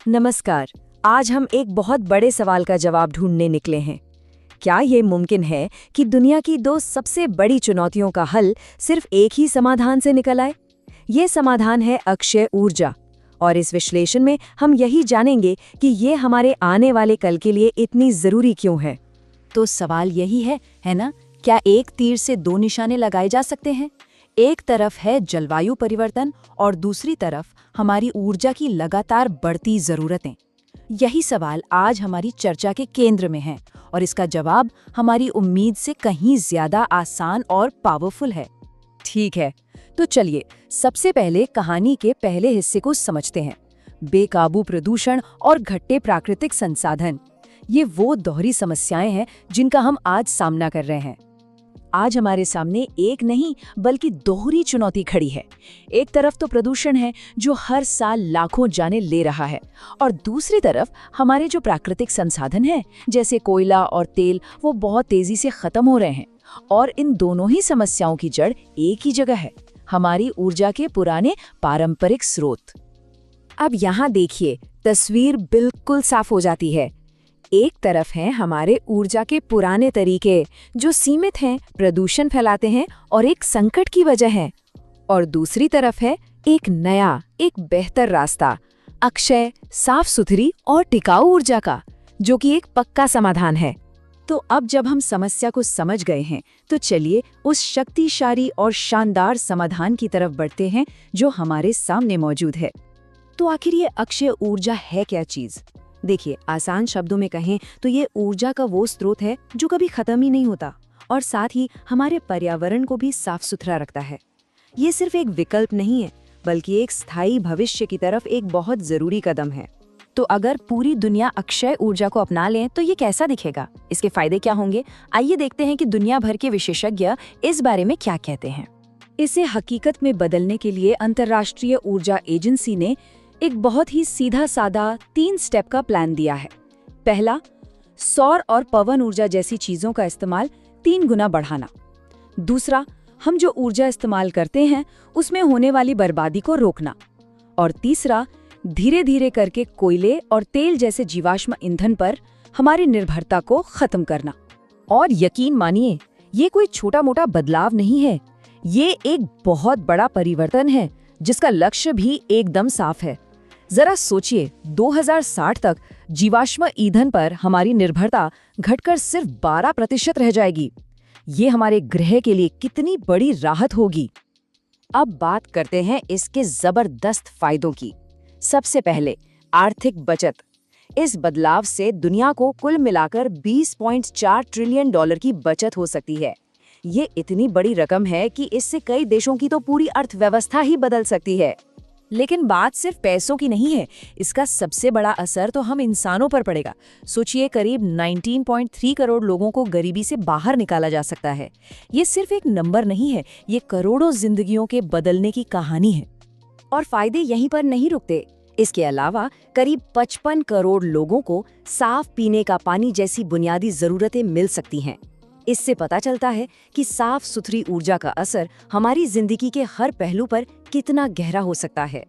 नमस्कार। आज हम एक बहुत बड़े सवाल का जवाब ढूंढने निकले हैं। क्या ये मुमकिन है कि दुनिया की दो सबसे बड़ी चुनौतियों का हल सिर्फ एक ही समाधान से निकल आए? ये समाधान है अक्षय ऊर्जा। और इस विश्लेषण में हम यही जानेंगे कि ये हमारे आने वाले कल के लिए इतनी जरूरी क्यों है। तो सवाल यही है ना? क्या एक तीर से दो निशाने लगाए जा सकते हैं? एक तरफ है जलवायु परिवर्तन और दूसरी तरफ हमारी ऊर्जा की लगातार बढ़ती जरूरतें। यही सवाल आज हमारी चर्चा के केंद्र में है और इसका जवाब हमारी उम्मीद से कहीं ज्यादा आसान और पावरफुल है। ठीक है, तो चलिए सबसे पहले कहानी के पहले हिस्से को समझते हैं। बेकाबू प्रदूषण और घटते प्राकृतिक संसाधन, ये वो दोहरी समस्याएं हैं जिनका हम आज सामना कर रहे हैं। आज हमारे सामने एक नहीं बल्कि दोहरी चुनौती खड़ी है। एक तरफ तो प्रदूषण है जो हर साल लाखों जानें ले रहा है, और दूसरी तरफ हमारे जो प्राकृतिक संसाधन हैं जैसे कोयला और तेल, वो बहुत तेजी से खत्म हो रहे हैं। और इन दोनों ही समस्याओं की जड़ एक ही जगह है, हमारी ऊर्जा के पुराने पारंपरिक स्रोत। अब यहाँ देखिए, तस्वीर बिल्कुल साफ हो जाती है। एक तरफ हैं हमारे ऊर्जा के पुराने तरीके जो सीमित हैं, प्रदूषण फैलाते हैं और एक संकट की वजह है। और दूसरी तरफ है एक नया, एक बेहतर रास्ता, अक्षय, साफ सुथरी और टिकाऊ ऊर्जा का, जो कि एक पक्का समाधान है। तो अब जब हम समस्या को समझ गए हैं, तो चलिए उस शक्तिशाली और शानदार समाधान की तरफ बढ़ते हैं जो हमारे सामने मौजूद है। तो आखिर ये अक्षय ऊर्जा है क्या चीज? देखिए, आसान शब्दों में कहें तो ये ऊर्जा का वो स्रोत है जो कभी खत्म ही नहीं होता और साथ ही हमारे पर्यावरण को भी साफ सुथरा रखता है। ये सिर्फ एक विकल्प नहीं है, बल्कि एक स्थायी भविष्य की तरफ एक बहुत जरूरी कदम है। तो अगर पूरी दुनिया अक्षय ऊर्जा को अपना लें तो ये कैसा दिखेगा? इसके फायदे क्या होंगे? आइए देखते हैं कि दुनिया भर के विशेषज्ञ इस बारे में क्या कहते हैं। इसे हकीकत में बदलने के लिए अंतर्राष्ट्रीय ऊर्जा एजेंसी ने एक बहुत ही सीधा सादा 3 स्टेप का प्लान दिया है। पहला, सौर और पवन ऊर्जा जैसी चीजों का इस्तेमाल 3 गुना बढ़ाना। दूसरा, हम जो ऊर्जा इस्तेमाल करते हैं उसमें होने वाली बर्बादी को रोकना। और तीसरा, धीरे धीरे करके कोयले और तेल जैसे जीवाश्म ईंधन पर हमारी निर्भरता को खत्म करना। और यकीन मानिए, ये कोई छोटा मोटा बदलाव नहीं है, ये एक बहुत बड़ा परिवर्तन है जिसका लक्ष्य भी एकदम साफ है। जरा सोचिए, 2060 तक जीवाश्म ईंधन पर हमारी निर्भरता घटकर सिर्फ 12% रह जाएगी। ये हमारे ग्रह के लिए कितनी बड़ी राहत होगी। अब बात करते हैं इसके जबरदस्त फायदों की। सबसे पहले, आर्थिक बचत। इस बदलाव से दुनिया को कुल मिलाकर $20.4 ट्रिलियन की बचत हो सकती है। ये इतनी बड़ी रकम है कि इससे कई देशों की तो पूरी अर्थव्यवस्था ही बदल सकती है। लेकिन बात सिर्फ पैसों की नहीं है, इसका सबसे बड़ा असर तो हम इंसानों पर पड़ेगा। सोचिए, करीब 19.3 करोड़ लोगों को गरीबी से बाहर निकाला जा सकता है। ये सिर्फ एक नंबर नहीं है, ये करोड़ों जिंदगियों के बदलने की कहानी है। और फायदे यहीं पर नहीं रुकते। इसके अलावा करीब 55 करोड़ लोगों को साफ पीने का पानी जैसी बुनियादी जरूरतें मिल सकती हैं। इससे पता चलता है कि साफ सुथरी ऊर्जा का असर हमारी जिंदगी के हर पहलू पर कितना गहरा हो सकता है।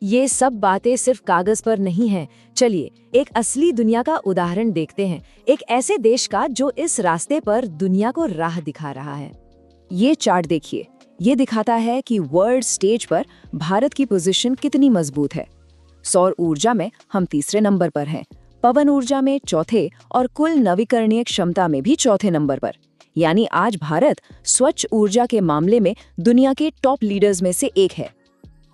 ये सब बातें सिर्फ कागज पर नहीं हैं। चलिए एक असली दुनिया का उदाहरण देखते हैं, एक ऐसे देश का जो इस रास्ते पर दुनिया को राह दिखा रहा है। ये चार्ट देखिए, ये दिखाता है कि वर्ल्ड स्टेज पर भारत की पोजीशन कितनी मजबूत है। सौर ऊर्जा में हम तीसरे नंबर पर हैं, पवन ऊर्जा में चौथे और कुल नवीकरणीय क्षमता में भी चौथे नंबर पर। यानी आज भारत स्वच्छ ऊर्जा के मामले में दुनिया के टॉप लीडर्स में से एक है।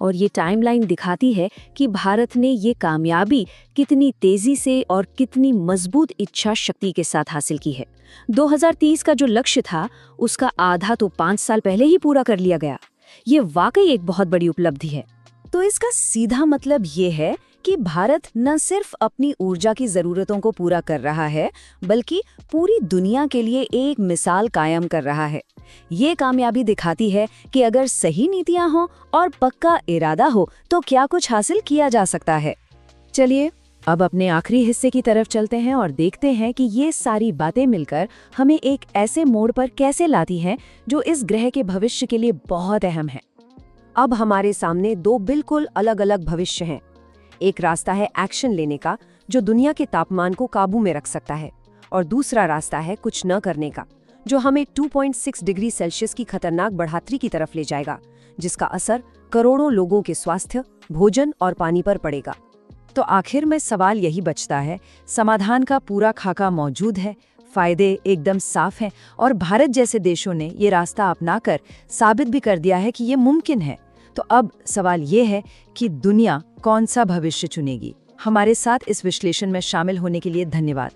और ये टाइमलाइन दिखाती है कि भारत ने ये कामयाबी कितनी तेजी से और कितनी मजबूत इच्छा शक्ति के साथ हासिल की है। 2030 का जो लक्ष्य था उसका आधा तो 5 साल पहले ही पूरा कर लिया गया। ये वाकई एक बहुत बड़ी उपलब्धि है। तो इसका सीधा मतलब ये है कि भारत न सिर्फ अपनी ऊर्जा की जरूरतों को पूरा कर रहा है, बल्कि पूरी दुनिया के लिए एक मिसाल कायम कर रहा है। ये कामयाबी दिखाती है कि अगर सही नीतियां हो और पक्का इरादा हो तो क्या कुछ हासिल किया जा सकता है। चलिए अब अपने आखिरी हिस्से की तरफ चलते हैं और देखते हैं कि ये सारी बातें मिलकर हमें एक ऐसे मोड़ पर कैसे लाती हैं जो इस ग्रह के भविष्य के लिए बहुत अहम है। अब हमारे सामने 2 बिल्कुल अलग अलग भविष्य हैं। एक रास्ता है एक्शन लेने का, जो दुनिया के तापमान को काबू में रख सकता है, और दूसरा रास्ता है कुछ न करने का, जो हमें 2.6 डिग्री सेल्सियस की खतरनाक बढ़ोतरी की तरफ ले जाएगा, जिसका असर करोड़ों लोगों के स्वास्थ्य, भोजन और पानी पर पड़ेगा। तो आखिर में सवाल यही बचता है, समाधान का पूरा खाका मौजूद है, फायदे एकदम साफ हैं और भारत जैसे देशों ने ये रास्ता अपनाकर साबित भी कर दिया है कि ये मुमकिन है। तो अब सवाल ये है कि दुनिया कौन सा भविष्य चुनेगी। हमारे साथ इस विश्लेषण में शामिल होने के लिए धन्यवाद।